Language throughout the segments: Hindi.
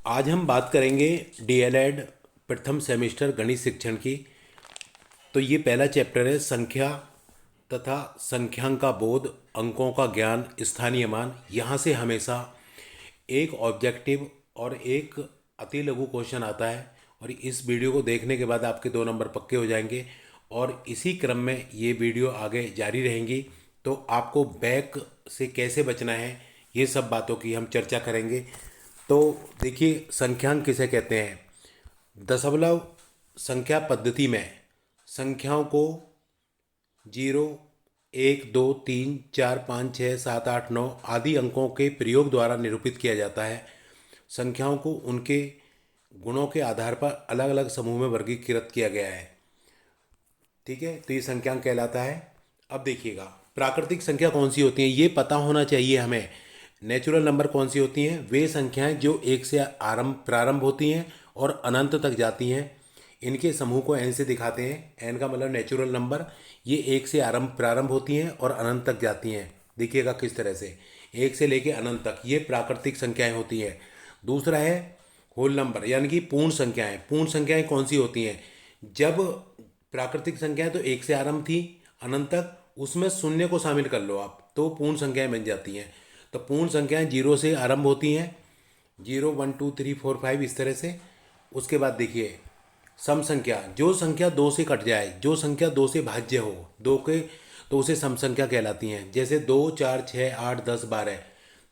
आज हम बात करेंगे डीएलएड प्रथम सेमेस्टर गणित शिक्षण की। तो ये पहला चैप्टर है संख्या तथा संख्यांक का बोध, अंकों का ज्ञान, स्थानीय मान। यहाँ से हमेशा एक ऑब्जेक्टिव और एक अति लघु क्वेश्चन आता है और इस वीडियो को देखने के बाद आपके 2 नंबर पक्के हो जाएंगे और इसी क्रम में ये वीडियो आगे जारी रहेंगी। तो आपको बैक से कैसे बचना है, ये सब बातों की हम चर्चा करेंगे। तो देखिए, संख्यांक किसे कहते हैं। दशमलव संख्या पद्धति में संख्याओं को 0, 1, 2, 3, 4, 5, 6, 7, 8, 9 आदि अंकों के प्रयोग द्वारा निरूपित किया जाता है। संख्याओं को उनके गुणों के आधार पर अलग अलग समूह में वर्गीकृत किया गया है। ठीक है, तो ये संख्यांक कहलाता है। अब देखिएगा, प्राकृतिक संख्या कौन सी होती हैं, ये पता होना चाहिए हमें। नेचुरल नंबर कौन सी होती हैं, वे संख्याएं जो एक से प्रारंभ होती हैं और अनंत तक जाती हैं। इनके समूह को एन से दिखाते हैं। एन का मतलब नेचुरल नंबर। ये एक से प्रारंभ होती हैं और अनंत तक जाती हैं। देखिएगा किस तरह से, एक से लेके अनंत तक ये प्राकृतिक संख्याएं होती हैं। दूसरा है होल नंबर, यानी कि पूर्ण संख्याएं। पूर्ण संख्याएं कौन सी होती हैं, जब प्राकृतिक संख्याएं तो एक से आरंभ थी अनंत तक, उसमें शून्य को शामिल कर लो आप तो पूर्ण संख्याएं बन जाती हैं। तो पूर्ण संख्याएं 0 से आरंभ होती हैं, 0, 1, 2, 3, 4, 5 इस तरह से। उसके बाद देखिए सम संख्या, जो संख्या 2 से कट जाए, जो संख्या 2 से भाज्य हो, 2 के, तो उसे सम संख्या कहलाती हैं। जैसे 2, 4, 6, 8, 10, 12,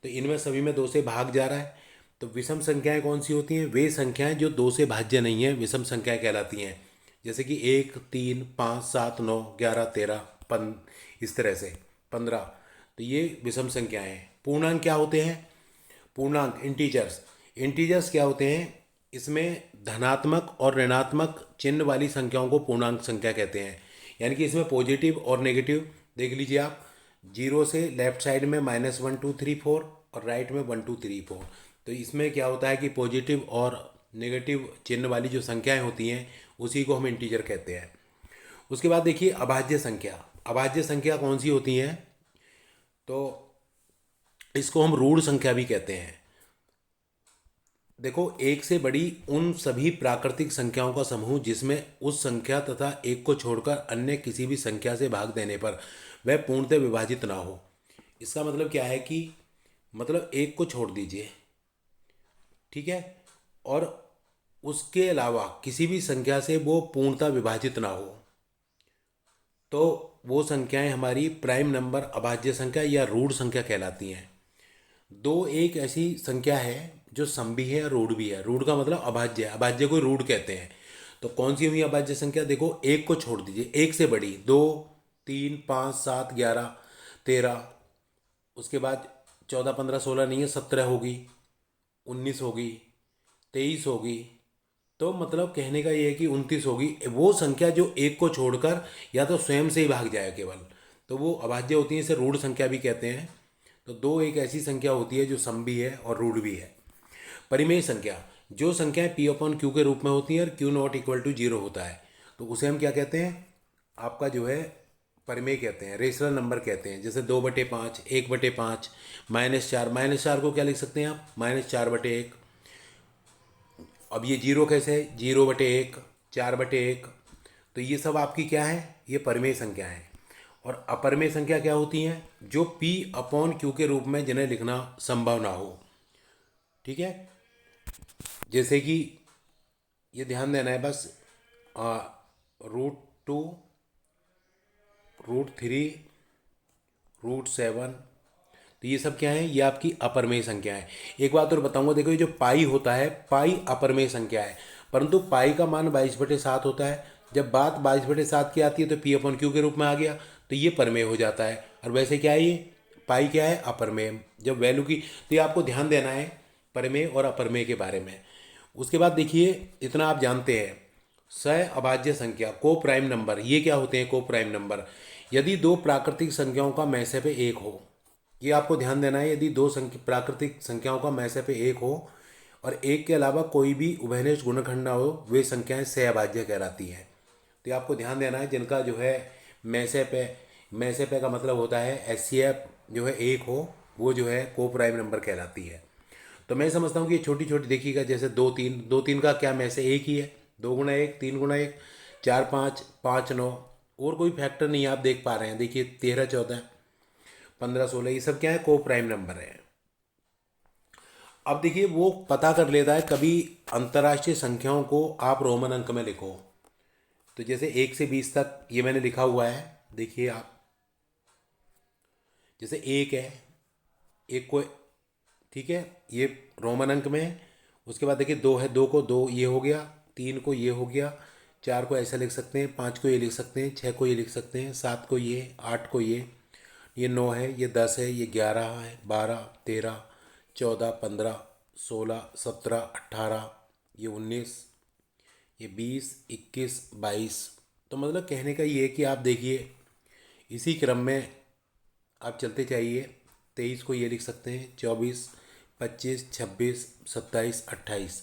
तो इनमें सभी में 2 से भाग जा रहा है। तो विषम संख्याएं कौन सी होती हैं, वे संख्याएं जो 2 से भाज्य नहीं है, विषम संख्याएं कहलाती हैं। जैसे कि 1, 3, 5, 7, 9, 11, 13, इस तरह से 15, तो ये विषम संख्याएं हैं। पूर्णांक क्या होते हैं, पूर्णांक इंटीजर्स। इंटीजर्स क्या होते हैं, इसमें धनात्मक और ऋणात्मक चिन्ह वाली संख्याओं को पूर्णांक संख्या कहते हैं। यानी कि इसमें पॉजिटिव और नेगेटिव देख लीजिए आप। 0 से लेफ्ट साइड में -1, 2, 3, 4 और राइट में 1, 2, 3, 4। तो इसमें क्या होता है कि पॉजिटिव और नेगेटिव चिन्ह वाली जो संख्याएं होती हैं उसी को हम इंटीजर कहते हैं। उसके बाद देखिए अभाज्य संख्या। अभाज्य संख्या कौन सी होती हैं, तो इसको हम ऋण संख्या भी कहते हैं। देखो, एक से बड़ी उन सभी प्राकृतिक संख्याओं का समूह जिसमें उस संख्या तथा एक को छोड़कर अन्य किसी भी संख्या से भाग देने पर वह पूर्णतः विभाजित ना हो। इसका मतलब क्या है कि मतलब एक को छोड़ दीजिए, ठीक है, और उसके अलावा किसी भी संख्या से वो पूर्णतः विभाजित ना हो, तो वो संख्याएं हमारी प्राइम नंबर अभाज्य संख्या या ऋण संख्या कहलाती हैं। दो एक ऐसी संख्या है जो सम भी है और ऋण भी है। ऋण का मतलब अभाज्य, अभाज्य को ऋण कहते हैं। तो कौन सी हुई अभाज्य संख्या, देखो एक को छोड़ दीजिए, एक से बड़ी 2, 3, 5, 7, 11, 13, उसके बाद 14, 15, 16 नहीं है, 17 होगी, 19 होगी, 23 होगी। तो मतलब कहने का ये है कि 29 होगी। वो संख्या जो एक को छोड़कर या तो स्वयं से ही भाग जाए केवल, तो वो अभाज्य होती है, इसे ऋण संख्या भी कहते हैं। तो दो एक ऐसी संख्या होती है जो सम भी है और ऋण भी है। परिमेय संख्या, जो संख्याएं पी अपॉन क्यू के रूप में होती हैं और क्यू नॉट इक्वल टू 0 होता है, तो उसे हम क्या कहते हैं, आपका जो है परिमेय कहते हैं, रेशनल नंबर कहते हैं। जैसे 2/5, 1/5, -4। -4 को क्या लिख सकते हैं आप, -4/1। अब ये 0 कैसे है, 0/1, 4/1। तो ये सब आपकी क्या है, ये परिमेय संख्या है। और अपरिमेय संख्या क्या होती हैं, जो P अपॉन क्यू के रूप में जिन्हें लिखना संभव ना हो। ठीक है, जैसे कि ये ध्यान देना है बस, √2, √3, √7, तो ये सब क्या है, ये आपकी अपरमेय संख्या है। एक बात और बताऊंगा, देखो ये जो पाई होता है, पाई अपरमेय संख्या है, परंतु पाई का मान 22/7 होता है। जब बात 22/7 की आती है तो पी अपन क्यू के रूप में आ गया, तो ये परमेय हो जाता है। और वैसे क्या है, ये पाई क्या है, अपरमेय। जब वैल्यू की, तो ये आपको ध्यान देना है परमेय और अपरमेय के बारे में। उसके बाद देखिए, इतना आप जानते हैं, सह अभाज्य संख्या, को प्राइम नंबर, ये क्या होते हैं को प्राइम नंबर। यदि दो प्राकृतिक संख्याओं का मैसे पे एक हो, ये आपको ध्यान देना है, यदि दो प्राकृतिक संख्याओं का मैसे पे एक हो और एक के अलावा कोई भी उभयनिष्ठ गुणनखंड ना हो, वे संख्याएं सहअभाज्य कहलाती हैं। तो ये आपको ध्यान देना है, जिनका जो है मैसे पे का मतलब होता है HCF जो है एक हो, वो जो है को प्राइम नंबर कहलाती है। तो मैं समझता हूँ कि ये छोटी छोटी देखिएगा, जैसे दो तीन, दो तीन का क्या में से एक ही है, 2 गुणा 1, 3 गुणा 1, 4 5, 5 9, और कोई फैक्टर नहीं आप देख पा रहे हैं। देखिए 13 14 15 16, ये सब क्या है, को प्राइम नंबर है। अब देखिए वो पता कर लेता है, कभी अंतर्राष्ट्रीय संख्याओं को आप रोमन अंक में लिखो, तो जैसे 1 से 20 तक ये मैंने लिखा हुआ है, देखिए आप, जैसे एक है, एक को, ठीक है, ये रोमन अंक में है। उसके बाद देखिए दो है, दो को दो ये हो गया, तीन को ये हो गया, चार को ऐसा लिख सकते हैं, पाँच को ये लिख सकते हैं, छः को ये लिख सकते हैं, सात को ये, आठ को ये 9 है, ये 10 है, ये 11 है, 12 13 14 15 16 17 18, ये 19, ये 20 21 22। तो मतलब कहने का ये है कि आप देखिए इसी क्रम में आप चलते जाइए। 23 को ये लिख सकते हैं, 24 25 26 27 28,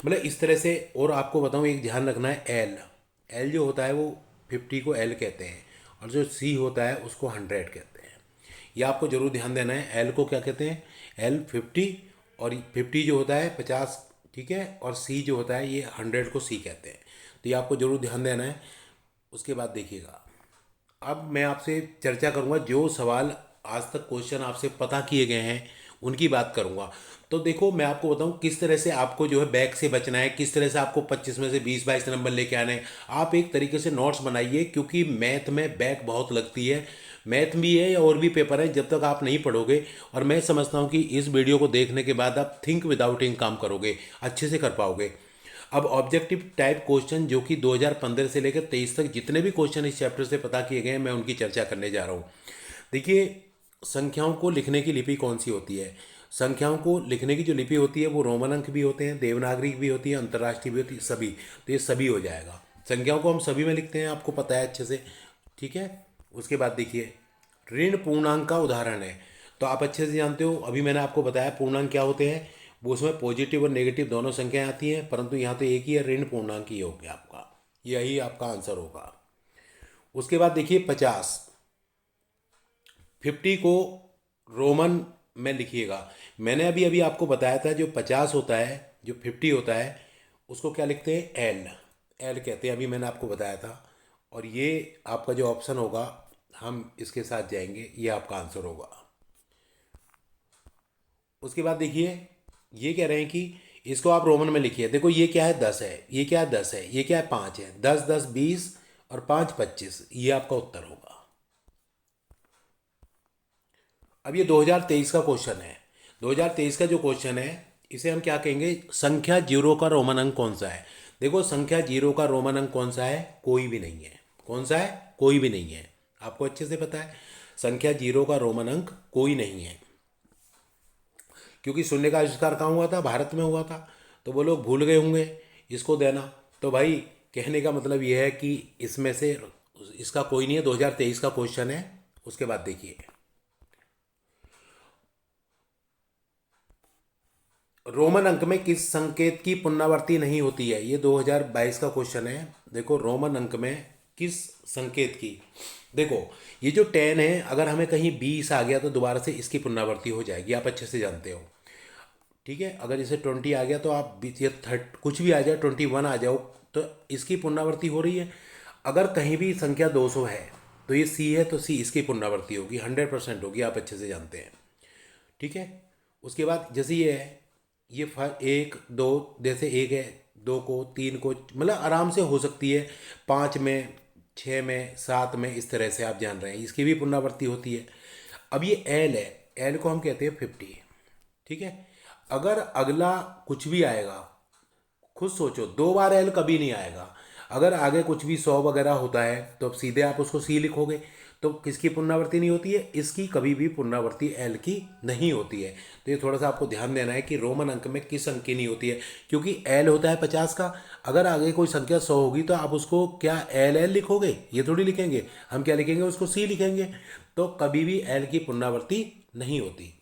मतलब इस तरह से। और आपको बताऊँ, एक ध्यान रखना है, एल, एल जो होता है वो 50 को एल कहते हैं, और जो सी होता है उसको 100 कहते हैं। ये आपको जरूर ध्यान देना है। एल को क्या कहते हैं, एल 50, और 50 जो होता है 50, ठीक है, और सी जो होता है ये 100 को सी कहते हैं। तो ये आपको जरूर ध्यान देना है। उसके बाद देखिएगा, अब मैं आपसे चर्चा करूंगा जो सवाल आज तक क्वेश्चन आपसे पता किए गए हैं उनकी बात करूंगा। तो देखो मैं आपको बताऊं किस तरह से आपको जो है बैक से बचना है, किस तरह से आपको 25 में से 20 22 नंबर लेके आने हैं। आप एक तरीके से नोट्स बनाइए, क्योंकि मैथ में बैक बहुत लगती है। मैथ भी है और भी पेपर है, जब तक आप नहीं पढ़ोगे। और मैं समझता हूँ कि इस वीडियो को देखने के बाद आप थिंक विदाउट इंक काम करोगे, अच्छे से कर पाओगे। अब ऑब्जेक्टिव टाइप क्वेश्चन जो कि 2015 से लेकर 23 तक जितने भी क्वेश्चन इस चैप्टर से पता किए गए हैं, मैं उनकी चर्चा करने जा रहा हूँ। देखिए संख्याओं को लिखने की लिपि कौन सी होती है। संख्याओं को लिखने की जो लिपि होती है वो रोमन अंक भी होते हैं, देवनागरी भी होती है, अंतर्राष्ट्रीय भी होती है, सभी। तो ये सभी हो जाएगा। संख्याओं को हम सभी में लिखते हैं, आपको पता है अच्छे से, ठीक है। उसके बाद देखिए ऋण पूर्णांक का उदाहरण है, तो आप अच्छे से जानते हो, अभी मैंने आपको बताया पूर्णांक क्या होते हैं। वो उसमें पॉजिटिव और नेगेटिव दोनों संख्याएं आती हैं, परंतु यहाँ तो एक ही है, ऋण पूर्णांक ही हो गया आपका, यही आपका आंसर होगा। उसके बाद देखिए 50, 50 को रोमन में लिखिएगा। मैंने अभी अभी आपको बताया था जो 50 होता है, जो 50 होता है, उसको क्या लिखते हैं, एल, एल कहते हैं, अभी मैंने आपको बताया था। और ये आपका जो ऑप्शन होगा, हम इसके साथ जाएंगे, ये आपका आंसर होगा। उसके बाद देखिए ये कह रहे हैं कि इसको आप रोमन में लिखिए। देखो ये क्या है, 10 है, ये क्या है, 10 है, ये क्या है, 5 है, 10 10 20 और 5 25, ये आपका उत्तर होगा। अब ये 2023 का क्वेश्चन है। 2023 का जो क्वेश्चन है, इसे हम क्या कहेंगे, संख्या जीरो का रोमन अंक कौन सा है। देखो संख्या जीरो का रोमन अंक कौन सा है, कोई भी नहीं है। कौन सा है, कोई भी नहीं है, आपको अच्छे से पता है। संख्या जीरो का रोमन अंक कोई नहीं है, क्योंकि शून्य का आविष्कार कहाँ हुआ था, भारत में हुआ था। तो वो लोग भूल गए होंगे इसको देना। तो भाई कहने का मतलब ये है कि इसमें से इसका कोई नहीं है, 2023 का क्वेश्चन है। उसके बाद देखिए रोमन अंक में किस संकेत की पुनरावृत्ति नहीं होती है, ये 2022 का क्वेश्चन है। देखो रोमन अंक में किस संकेत की, देखो ये जो 10 है, अगर हमें कहीं 20 आ गया तो दोबारा से इसकी पुनरावृत्ति हो जाएगी, आप अच्छे से जानते हो, ठीक है। अगर जैसे 20 आ गया तो आप 20 या 30 कुछ भी आ जाए, 21 आ जाओ, तो इसकी पुनरावृत्ति हो रही है। अगर कहीं भी संख्या 200 है तो ये सी है, तो सी इसकी पुनरावृत्ति होगी, 100% होगी, आप अच्छे से जानते हैं, ठीक है। उसके बाद जैसे ये है, ये एक दो, जैसे एक है, दो को, तीन को, मतलब आराम से हो सकती है, 5 में, 6 में, 7 में, इस तरह से आप जान रहे हैं, इसकी भी पुनरावृत्ति होती है। अब ये एल है, एल को हम कहते हैं 50, ठीक है। अगर अगला कुछ भी आएगा, खुद सोचो, 2 बार एल कभी नहीं आएगा। अगर आगे कुछ भी 100 वगैरह होता है तो अब सीधे आप उसको सी लिखोगे, तो किसकी पुनरावृत्ति नहीं होती है, इसकी कभी भी पुनरावृत्ति एल की नहीं होती है। तो ये थोड़ा सा आपको ध्यान देना है कि रोमन अंक में किस अंक की नहीं होती है, क्योंकि एल होता है 50 का। अगर आगे कोई संख्या 100 होगी तो आप उसको क्या एल एल लिखोगे, ये थोड़ी लिखेंगे, हम क्या लिखेंगे, उसको सी लिखेंगे। तो कभी भी एल की पुनरावृत्ति नहीं होती।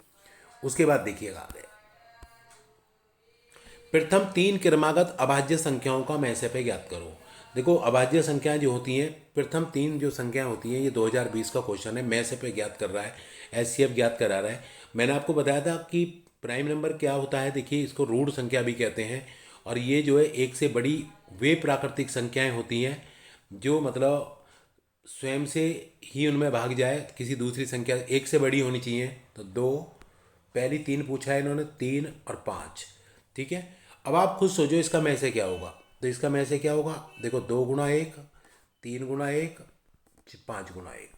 उसके बाद देखिएगा आगे, प्रथम 3 क्रमागत अभाज्य संख्याओं का मैसेपे ज्ञात करो। देखो अभाज्य संख्याएं जो होती हैं, प्रथम 3 जो संख्याएं होती हैं, ये 2020 का क्वेश्चन है, मैसेपे ज्ञात कर रहा है, एचसीएफ ज्ञात करा रहा है। मैंने आपको बताया था कि प्राइम नंबर क्या होता है, देखिए इसको रूढ़ संख्या भी कहते हैं। और ये जो है एक से बड़ी वे प्राकृतिक संख्याएं होती हैं जो मतलब स्वयं से ही उनमें भाग जाए, किसी दूसरी संख्या एक से बड़ी होनी चाहिए। तो दो, पहली तीन पूछा है इन्होंने, तीन और पाँच। ठीक है, अब आप खुद सोचो इसका में से क्या होगा। तो इसका में से क्या होगा, देखो 2 गुणा 1, 3 गुणा 1, 5 गुणा 1।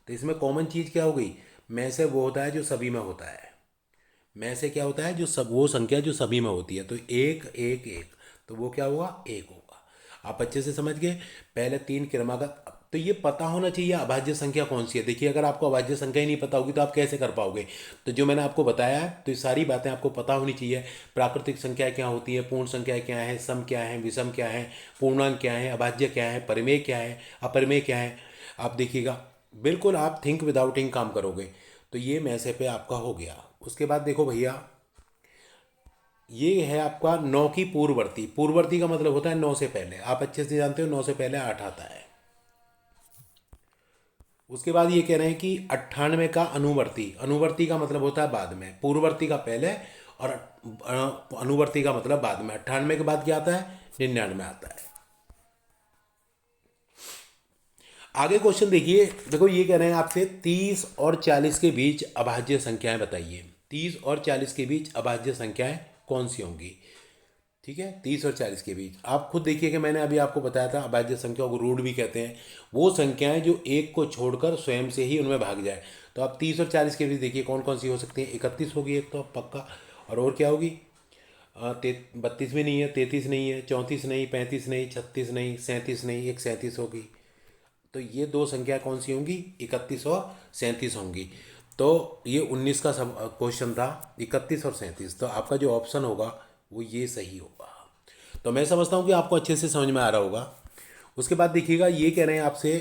तो इसमें कॉमन चीज़ क्या हो गई, में से वो होता है जो सभी में होता है। में से क्या होता है, जो सब वो संख्या जो सभी में होती है। तो एक एक एक, तो वो क्या हुआ, एक होगा। आप अच्छे से समझ गए। पहले तीन क्रमागत। तो ये पता होना चाहिए अभाज्य संख्या कौन सी है। देखिए अगर आपको अभाज्य संख्या ही नहीं पता होगी तो आप कैसे कर पाओगे। तो जो मैंने आपको बताया है, तो ये सारी बातें आपको पता होनी चाहिए। प्राकृतिक संख्या क्या होती है, पूर्ण संख्या क्या है, सम क्या है, विषम क्या है, पूर्णांक क्या है, अभाज्य क्या है, परिमेय क्या है, अपरिमेय क्या है। आप देखिएगा, बिल्कुल आप थिंक विदाउटिंग काम करोगे। तो ये मैसे पे आपका हो गया। उसके बाद देखो भैया, ये है आपका 9 की पूर्ववर्ती। पूर्ववर्ती का मतलब होता है 9 से पहले। आप अच्छे से जानते हो 9 से पहले 8 आता है। उसके बाद ये कह रहे हैं कि 98 का अनुवर्ती। अनुवर्ती का मतलब होता है बाद में, पूर्ववर्ती का पहले और अनुवर्ती का मतलब बाद में। 98 के बाद क्या आता है, 99 आता है। आगे क्वेश्चन देखिए, देखो ये कह रहे हैं आपसे 30 और 40 के बीच अभाज्य संख्याएं बताइए। 30 और 40 के बीच अभाज्य संख्याएं कौन सी होंगी। ठीक है, 30 और 40 के बीच आप खुद देखिए कि मैंने अभी आपको बताया था अभाज्य संख्याओं को रूट भी कहते हैं। वो संख्याएं जो एक को छोड़कर स्वयं से ही उनमें भाग जाए। तो आप 30 और 40 के बीच देखिए कौन कौन सी हो सकती है। 31 होगी एक तो पक्का, और क्या होगी, 32 भी नहीं है, 33 नहीं है, 34 नहीं, 35 नहीं, 36 नहीं, 37 नहीं, एक 37 होगी। तो ये दो संख्या कौन सी होंगी, 31 और 37 होंगी। तो ये 19 का क्वेश्चन था, 31 और 37। तो आपका जो ऑप्शन होगा वो ये सही होगा। तो मैं समझता हूँ कि आपको अच्छे से समझ में आ रहा होगा। उसके बाद देखिएगा, ये कह रहे हैं आपसे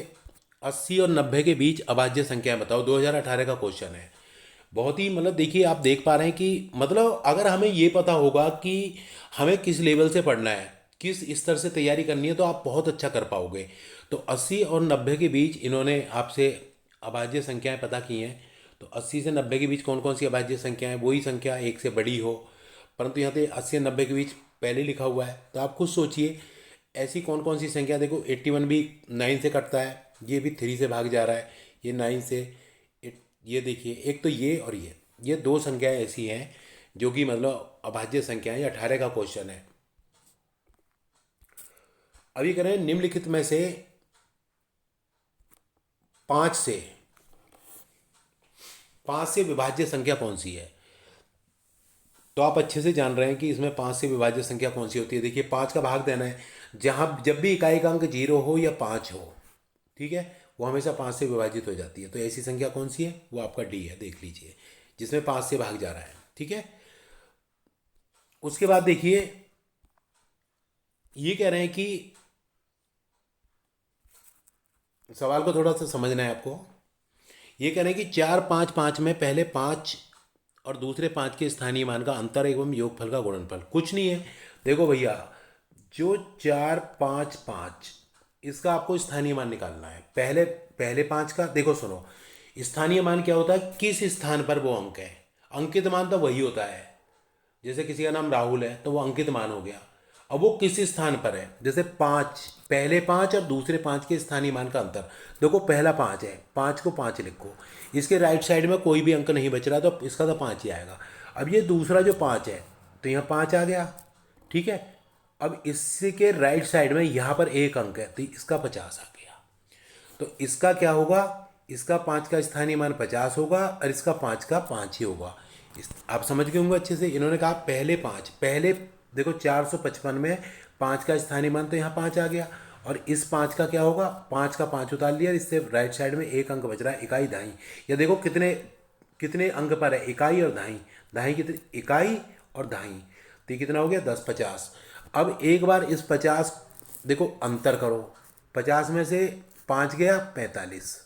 80 और 90 के बीच अभाज्य संख्याएं बताओ। 2018 का क्वेश्चन है। बहुत ही मतलब देखिए, आप देख पा रहे हैं कि मतलब अगर हमें ये पता होगा कि हमें किस लेवल से पढ़ना है, किस स्तर से तैयारी करनी है, तो आप बहुत अच्छा कर पाओगे। तो 80 और 90 के बीच इन्होंने आपसे अभाज्य संख्याएं पता की हैं। तो 80 से 90 के बीच कौन कौन सी अभाज्य संख्याएं, वही संख्या एक से बड़ी हो। परंतु यहाँ पे 80 और 90 के बीच पहले लिखा हुआ है। तो आप खुद सोचिए ऐसी कौन कौन सी संख्या। देखो 81 भी 9 से कटता है, ये भी 3 से भाग जा रहा है, ये 9 से। ये देखिए, एक तो और ये दो संख्याएं ऐसी हैं जो कि मतलब अभाज्य संख्याएं। 18 का क्वेश्चन है। अभी करें निम्नलिखित में से 5 से 5 से विभाज्य संख्या कौन सी है। तो आप अच्छे से जान रहे हैं कि इसमें 5 से विभाज्य संख्या कौन सी होती है। देखिए 5 का भाग देना है, जहाँ जब भी इकाई का अंक 0 हो या 5 हो, ठीक है, वो हमेशा 5 से विभाजित हो जाती है। तो ऐसी संख्या कौन सी है, वो आपका डी है, देख लीजिए, जिसमें 5 से भाग जा रहा है। ठीक है, उसके बाद देखिए ये कह रहे हैं कि सवाल को थोड़ा सा समझना है आपको। ये कह रहे हैं कि 4 5 5 में पहले 5 और दूसरे 5 के स्थानीय मान का अंतर एवं योगफल का गुणनफल कुछ नहीं है। देखो भैया, जो 4 5 5 इसका आपको स्थानीय मान निकालना है। पहले पहले 5 का देखो सुनो, स्थानीय मान क्या होता है, किस स्थान पर वो अंक है। अंकित मान तो वही होता है, जैसे किसी का नाम राहुल है तो वो अंकित मान हो गया। अब वो किस स्थान पर है, जैसे 5, पहले 5 और दूसरे 5 के स्थानीय मान का अंतर। देखो पहला 5 है, 5 को 5 लिखो, इसके राइट साइड में कोई भी अंक नहीं बच रहा, तो इसका तो 5 ही आएगा। अब ये दूसरा जो 5 है, तो यहाँ 5 आ गया। ठीक है, अब इसके राइट साइड में यहाँ पर एक अंक है, तो इसका 50 आ गया। तो इसका क्या होगा, इसका 5 का स्थानीय मान 50 होगा और इसका 5 का 5 ही होगा। आप समझ गए होंगे अच्छे से। इन्होंने कहा पहले 5, पहले देखो 455 में 5 का स्थानीय मान तो यहाँ 5 आ गया, और इस 5 का क्या होगा, 5 का 5 उतार लिया, इससे राइट साइड में एक अंक बच रहा है, इकाई दहाई। या देखो कितने कितने अंक पर है, इकाई और दहाई। दहाई कितनी, इकाई और दहाई, तो ये कितना हो गया, 10 50। अब एक बार इस 50 देखो अंतर करो, 50 में से 5 गया 45,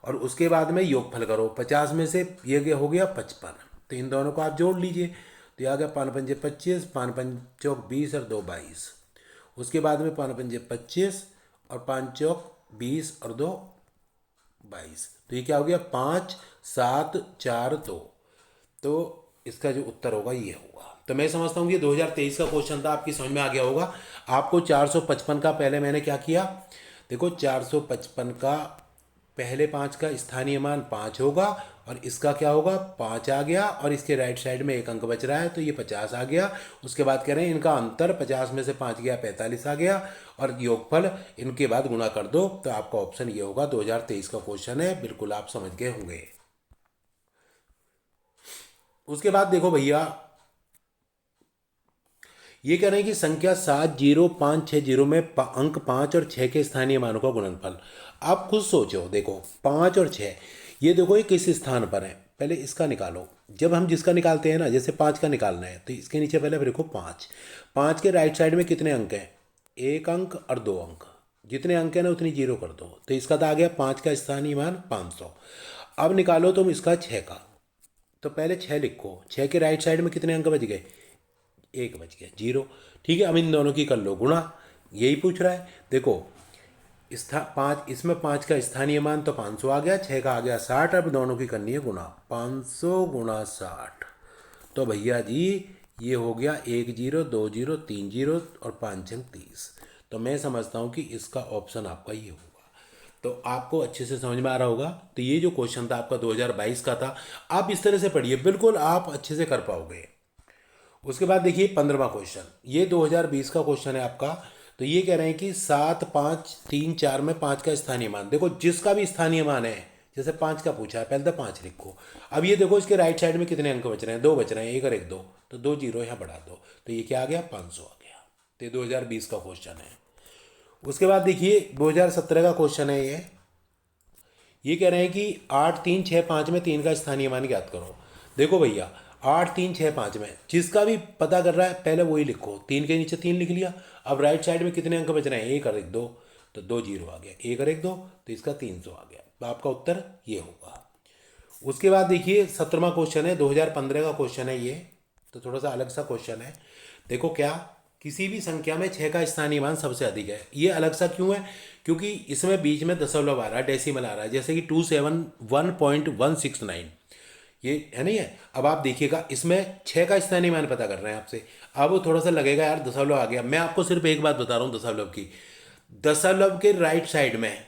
और उसके बाद में योगफल करो, 50 में से ये हो गया 55। तो इन दोनों को आप जोड़ लीजिए, तो ये आ गया 5 पंजे 25, 5 5 चौक 20 और 2 22। उसके बाद में 5 पंजे 25 और 5 चौक 20 और 2 22। तो ये क्या हो गया, 5 7 4 2। तो इसका जो उत्तर होगा ये होगा। तो मैं समझता हूँ ये 2023 का क्वेश्चन था, आपकी समझ में आ गया होगा। आपको 455 का पहले मैंने क्या किया, देखो 455 का पहले 5 का स्थानीय मान 5 होगा, और इसका क्या होगा 5 आ गया, और इसके राइट साइड में एक अंक बच रहा है तो ये 50 आ गया। उसके बाद कह रहे हैं इनका अंतर 50 में से 5 गया 45 आ गया, और योगफल इनके बाद गुणा कर दो, तो आपका ऑप्शन ये होगा। 2023 का क्वेश्चन है, बिल्कुल आप समझ गए होंगे। उसके बाद देखो भैया, ये कह रहे हैं कि संख्या 70560 में अंक 5 और 6 के स्थानीय मानों का गुणनफल। आप खुद सोचो, देखो 5 और 6, ये देखो ये किस स्थान पर है, पहले इसका निकालो। जब हम जिसका निकालते हैं ना, जैसे 5 का निकालना है तो इसके नीचे पहले देखो 5, 5 के राइट साइड में कितने अंक हैं, एक अंक और 2 अंक, जितने अंक हैं ना उतनी जीरो कर दो, तो इसका तो आ गया 5 का स्थानीय मान 500। अब निकालो तुम इसका 6 का, तो पहले 6 लिखो, 6 के राइट साइड में कितने अंक बच गए, एक बच गया, जीरो। ठीक है, अब इन दोनों की कर लो गुणा, यही पूछ रहा है। देखो पाँच, इसमें 5 का स्थानीय मान तो 500 आ गया, 6 का आ गया 60, अब दोनों की करनी है गुणा, 500 गुणा 60, तो भैया जी ये हो गया 1 जीरो 2 जीरो 3 जीरो और 5 अंक 30। तो मैं समझता हूँ कि इसका ऑप्शन आपका ये होगा। तो आपको अच्छे से समझ में आ रहा होगा। तो ये जो क्वेश्चन था आपका 2022 का था, आप इस तरह से पढ़िए, बिल्कुल आप अच्छे से कर पाओगे। उसके बाद देखिए 15वां क्वेश्चन, ये 2020 का क्वेश्चन है आपका। तो ये कह रहे हैं कि 7 5 3 4 में 5 का स्थानीय मान, देखो जिसका भी स्थानीय मान है, जैसे 5 का पूछा है पहले तो 5 लिखो। अब ये देखो इसके राइट साइड में कितने अंक बच रहे हैं, 2 बच रहे हैं, एक और एक 2, तो 2 जीरो यहाँ बढ़ा दो, तो ये क्या आ गया 500 आ गया। तो ये 2020 का क्वेश्चन है। उसके बाद देखिए 2017 का क्वेश्चन है ये कह रहे हैं कि 8 3 6 5 में 3 का स्थानीय मान ज्ञात करो। देखो भैया 8 3 6 5 में जिसका भी पता कर रहा है पहले वही लिखो, 3 के नीचे 3 लिख लिया। अब राइट साइड में कितने अंक बच रहे हैं, एक और एक 2, तो 2 जीरो आ गया, एक और एक 2, तो इसका 300 आ गया। तो आपका उत्तर ये होगा। उसके बाद देखिए 17वां क्वेश्चन है, 2015 का क्वेश्चन है ये, तो थोड़ा सा अलग सा क्वेश्चन है। देखो क्या, किसी भी संख्या में 6 का स्थानीय मान सबसे अधिक है। ये अलग सा क्यों है, क्योंकि इसमें बीच में दशमलव आ रहा है, डेसिमल आ रहा है, जैसे कि 271.169 ये है नहीं है। अब आप देखिएगा इसमें 6 का स्थानीय मान पता कर रहे हैं आपसे। अब थोड़ा सा लगेगा यार दशमलव आ गया, मैं आपको सिर्फ एक बात बता रहा हूँ दशमलव की, दशमलव के राइट साइड में,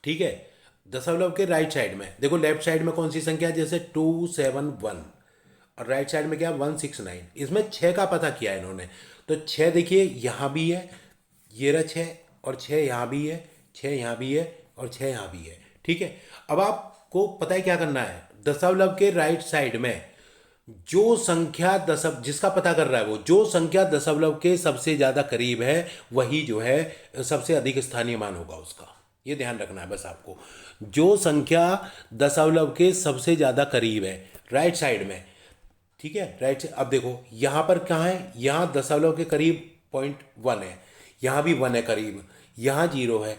ठीक है, दशमलव के राइट साइड में देखो, लेफ्ट साइड में कौन सी संख्या है, जैसे 271, और राइट साइड में क्या 169, इसमें 6 का पता किया है इन्होंने। तो 6 देखिए यहाँ भी है, ये रहा 6, और 6 यहाँ भी है, 6 यहाँ भी है, और 6 यहाँ भी है। ठीक है, अब आपको पता है क्या करना है, दशमलव के राइट साइड में जो संख्या दशम जिसका पता कर रहा है, वो जो संख्या दशमलव के सबसे ज़्यादा करीब है वही जो है सबसे अधिक स्थानीय मान होगा उसका। ये ध्यान रखना है बस आपको, जो संख्या दशमलव के सबसे ज़्यादा करीब है राइट साइड में, ठीक है, राइट साइड। अब देखो यहाँ पर कहाँ है, यहाँ दशमलव के करीब 0.1 है, यहाँ भी 1 है करीब, यहाँ 0 है,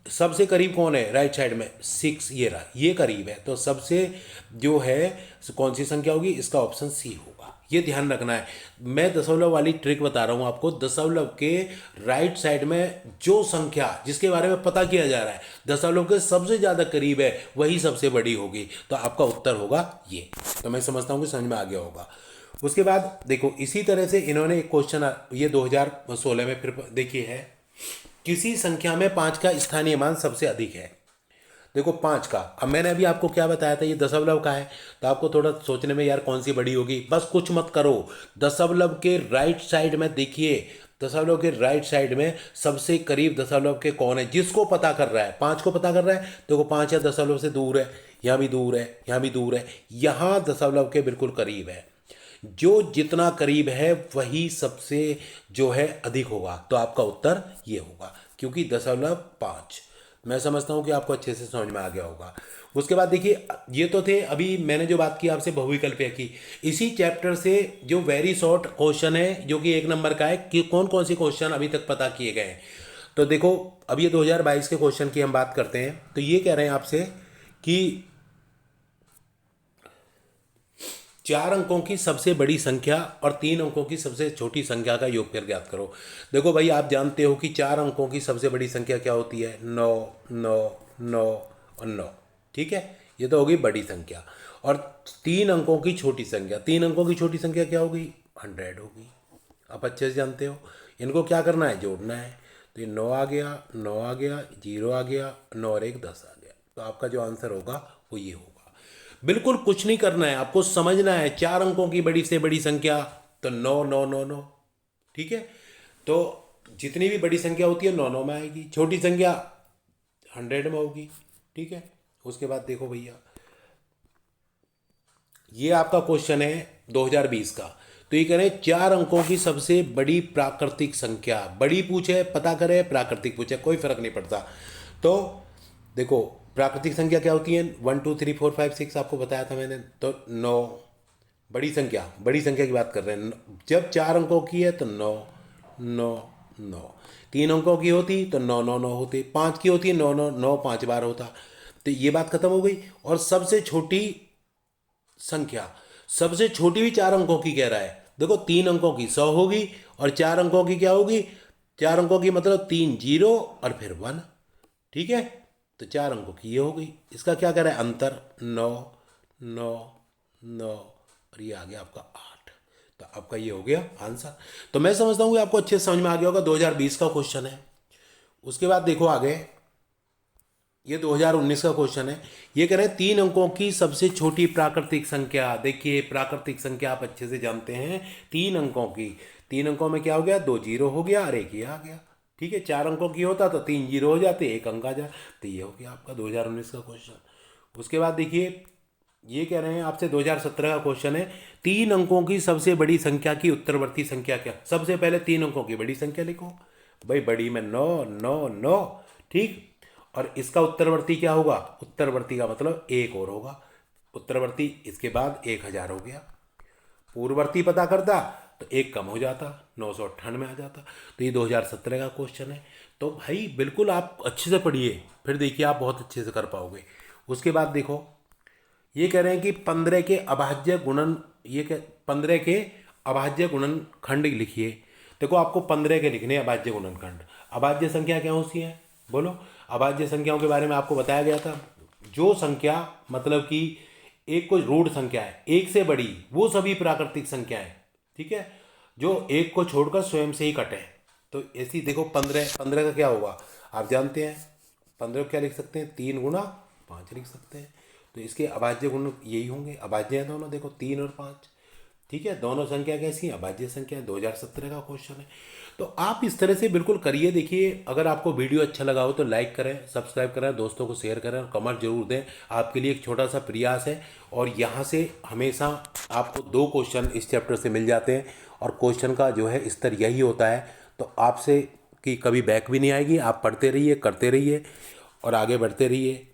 सबसे करीब कौन है राइट साइड में 6, ये रहा, ये करीब है, तो सबसे जो है कौन सी संख्या होगी, इसका ऑप्शन सी होगा। ये ध्यान रखना है, मैं दशमलव वाली ट्रिक बता रहा हूँ आपको, दशमलव के राइट साइड में जो संख्या जिसके बारे में पता किया जा रहा है दशमलव के सबसे ज़्यादा करीब है वही सबसे बड़ी होगी, तो आपका उत्तर होगा ये। तो मैं समझता हूँ कि समझ में आ गया होगा। उसके बाद देखो इसी तरह से इन्होंने एक क्वेश्चन ये 2016 में फिर देखिए है, किसी संख्या में 5 का स्थानीय मान सबसे अधिक है। देखो 5 का, अब मैंने अभी आपको क्या बताया था, ये दशमलव का है, तो आपको थोड़ा सोचने में यार कौन सी बड़ी होगी, बस कुछ मत करो, दशमलव के राइट साइड में देखिए, दशमलव के राइट साइड में सबसे करीब दशमलव के कौन है, जिसको पता कर रहा है, 5 को पता कर रहा है, देखो 5 या दशमलव से दूर है, यहाँ भी दूर है, यहाँ भी दूर है, यहाँ दशमलव के बिल्कुल करीब है, जो जितना करीब है वही सबसे जो है अधिक होगा, तो आपका उत्तर ये होगा, क्योंकि दशमलव 5। मैं समझता हूँ कि आपको अच्छे से समझ में आ गया होगा। उसके बाद देखिए ये तो थे अभी मैंने जो बात की आपसे बहुविकल्पीय की, इसी चैप्टर से जो वेरी शॉर्ट क्वेश्चन है जो कि 1 नंबर का है कि कौन कौन से क्वेश्चन अभी तक पता किए गए हैं। तो देखो अब ये 2022 के क्वेश्चन की हम बात करते हैं, तो ये कह रहे हैं आपसे कि 4 अंकों की सबसे बड़ी संख्या और 3 अंकों की सबसे छोटी संख्या का योगफल ज्ञात करो। देखो भाई आप जानते हो कि 4 अंकों की सबसे बड़ी संख्या क्या होती है, 9 9 9 और 9, ठीक है, ये तो होगी बड़ी संख्या। और 3 अंकों की छोटी संख्या, 3 अंकों की छोटी संख्या क्या होगी? 100 होगी। आप अच्छे से जानते हो। इनको क्या करना है? जोड़ना है। तो ये 9 आ गया, 9 आ गया, 0 आ गया, 9 और 1 10 आ गया। तो आपका जो आंसर होगा वो ये होगा। बिल्कुल कुछ नहीं करना है, आपको समझना है 4 अंकों की बड़ी से बड़ी संख्या तो 9 9 9 9। ठीक है, तो जितनी भी बड़ी संख्या होती है 9 9 में आएगी, छोटी संख्या 100 में होगी। ठीक है, उसके बाद देखो भैया, ये आपका क्वेश्चन है 2020 का। तो ये कह रहे हैं 4 अंकों की सबसे बड़ी प्राकृतिक संख्या, बड़ी पूछे पता करे, प्राकृतिक पूछे कोई फर्क नहीं पड़ता। तो देखो प्राकृतिक संख्या क्या होती है? 1 2 3 4 5 6 आपको बताया था मैंने। तो 9 बड़ी संख्या, बड़ी संख्या की बात कर रहे हैं। जब 4 अंकों की है तो 9 9 9, 3 अंकों की होती तो 9 9 9 होते, 5 की होती है 9 9 9 5 बार होता। तो ये बात खत्म हो गई। और सबसे छोटी संख्या, सबसे छोटी भी 4 अंकों की कह रहा है। देखो 3 अंकों की 100 होगी और 4 अंकों की क्या होगी? 4 अंकों की मतलब 3 जीरो और फिर 1। ठीक है, तो 4 अंकों की ये हो गई। इसका क्या कह रहा है? अंतर 9 9 9 और ये आ गया आपका 8। तो आपका ये हो गया आंसर। तो मैं समझता हूँ कि आपको अच्छे से समझ में आ गया होगा। 2020 का क्वेश्चन है। उसके बाद देखो आगे, ये 2019 का क्वेश्चन है। ये कह रहे हैं 3 अंकों की सबसे छोटी प्राकृतिक संख्या। देखिए प्राकृतिक संख्या आप अच्छे से जानते हैं। 3 अंकों की, 3 अंकों में क्या हो गया? 2 जीरो हो गया और 1 ये आ गया। ठीक है, 4 अंकों की होता तो 3 जीरो हो जाते, 1 अंक आ जाए। तो ये हो गया आपका 2019 का क्वेश्चन। उसके बाद देखिए, ये कह रहे हैं आपसे 2017 का क्वेश्चन है। 3 अंकों की सबसे बड़ी संख्या की उत्तरवर्ती संख्या क्या? सबसे पहले 3 अंकों की बड़ी संख्या लिखो भाई। बड़ी में 9 9 9। ठीक, और इसका उत्तरवर्ती क्या होगा? उत्तरवर्ती का मतलब 1 और होगा। उत्तरवर्ती इसके बाद 1000 हो गया। पूर्ववर्ती पता करता तो 1 कम हो जाता, 998 आ जाता। तो ये 2017 का क्वेश्चन है। तो भाई बिल्कुल आप अच्छे से पढ़िए, फिर देखिए आप बहुत अच्छे से कर पाओगे। उसके बाद देखो, ये कह रहे हैं कि 15 के अभाज्य गुणन, ये 15 के अभाज्य गुणनखंड लिखिए। देखो आपको 15 के लिखने हैं अभाज्य गुणनखंड। अभाज्य संख्या क्या होती है? बोलो। अभाज्य संख्याओं के बारे में आपको बताया गया था। जो संख्या मतलब कि एक कोई रूढ़ संख्या है, एक से बड़ी, वो सभी प्राकृतिक संख्या है। ठीक है, जो एक को छोड़कर स्वयं से ही कटे। तो ऐसी देखो 15, 15 का क्या होगा आप जानते हैं। 15 को क्या लिख सकते हैं? 3 गुणा 5 लिख सकते हैं। तो इसके अभाज्य गुण यही होंगे। अभाज्य हैं दोनों, देखो 3 और 5। ठीक है, दोनों संख्या कैसी है? अभाज्य संख्या है। 2017 का क्वेश्चन है। तो आप इस तरह से बिल्कुल करिए। देखिए अगर आपको वीडियो अच्छा लगा हो तो लाइक करें, सब्सक्राइब करें, दोस्तों को शेयर करें और कमेंट जरूर दें। आपके लिए एक छोटा सा प्रयास है। और यहाँ से हमेशा आपको 2 क्वेश्चन इस चैप्टर से मिल जाते हैं और क्वेश्चन का जो है स्तर यही होता है। तो आपसे कि कभी बैक भी नहीं आएगी। आप पढ़ते रहिए, करते रहिए और आगे बढ़ते रहिए।